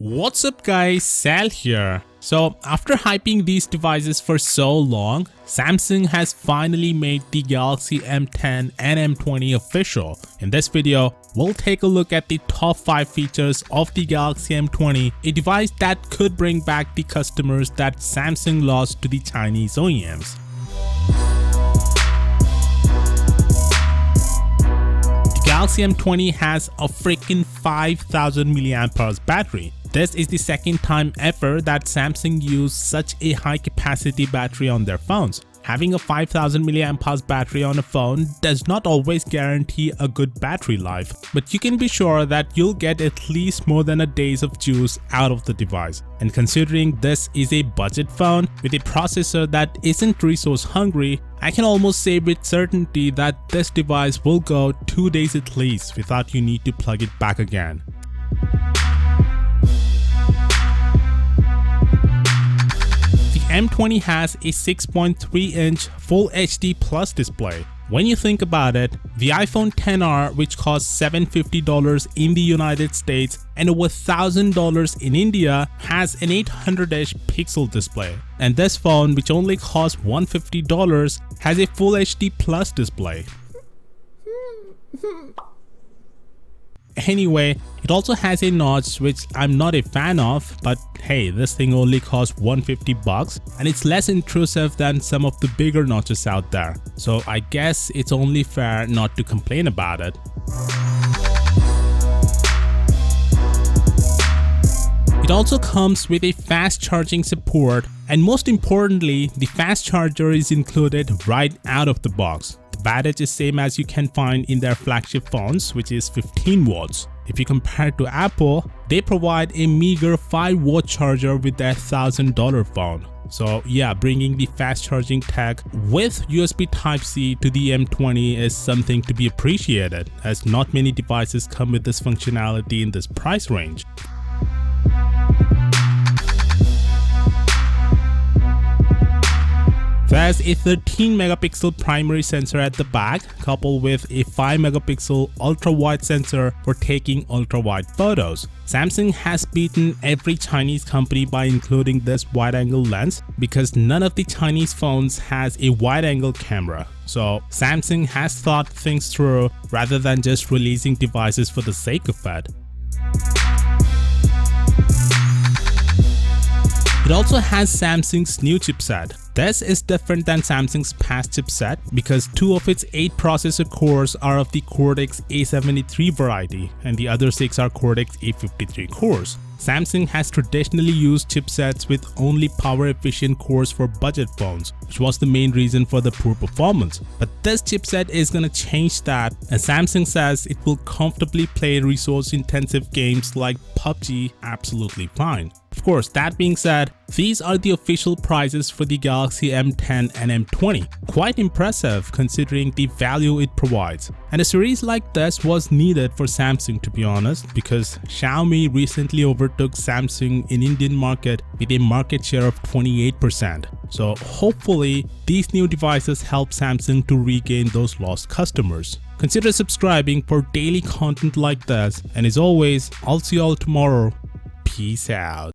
What's up guys, Sal here. So after hyping these devices for so long, Samsung has finally made the Galaxy M10 and M20 official. In this video, we'll take a look at the top 5 features of the Galaxy M20, a device that could bring back the customers that Samsung lost to the Chinese OEMs. The Galaxy M20 has a freaking 5000 mAh battery. This is the second time ever that Samsung used such a high capacity battery on their phones. Having a 5000 mAh battery on a phone does not always guarantee a good battery life, but you can be sure that you'll get at least more than a day's of juice out of the device. And considering this is a budget phone with a processor that isn't resource hungry, I can almost say with certainty that this device will go 2 days at least without you need to plug it back again. M20 has a 6.3-inch Full HD Plus display. When you think about it, the iPhone XR, which costs $750 in the United States and over $1000 in India, has an 800-ish pixel display. And this phone, which only costs $150, has a Full HD Plus display. Anyway, it also has a notch which I'm not a fan of, but hey, this thing only costs $150 and it's less intrusive than some of the bigger notches out there. So I guess it's only fair not to complain about it. It also comes with a fast charging support, and most importantly, the fast charger is included right out of the box. The wattage is same as you can find in their flagship phones, which is 15 watts. If you compare it to Apple, they provide a meager 5-watt charger with their $1000 phone. So yeah, bringing the fast charging tech with USB Type-C to the M20 is something to be appreciated, as not many devices come with this functionality in this price range. There's a 13 megapixel primary sensor at the back, coupled with a 5 megapixel ultra-wide sensor for taking ultra-wide photos. Samsung has beaten every Chinese company by including this wide-angle lens because none of the Chinese phones has a wide-angle camera. So Samsung has thought things through rather than just releasing devices for the sake of it. It also has Samsung's new chipset. This is different than Samsung's past chipset because 2 of its 8 processor cores are of the Cortex A73 variety and the other 6 are Cortex A53 cores. Samsung has traditionally used chipsets with only power-efficient cores for budget phones, which was the main reason for the poor performance. But this chipset is gonna change that, and Samsung says it will comfortably play resource-intensive games like PUBG absolutely fine. Of course, that being said, these are the official prices for the Galaxy M10 and M20. Quite impressive considering the value it provides. And a series like this was needed for Samsung, to be honest, because Xiaomi recently overtook Samsung in Indian market with a market share of 28%. So hopefully these new devices help Samsung to regain those lost customers. Consider subscribing for daily content like this, and as always, I'll see you all tomorrow. Peace out.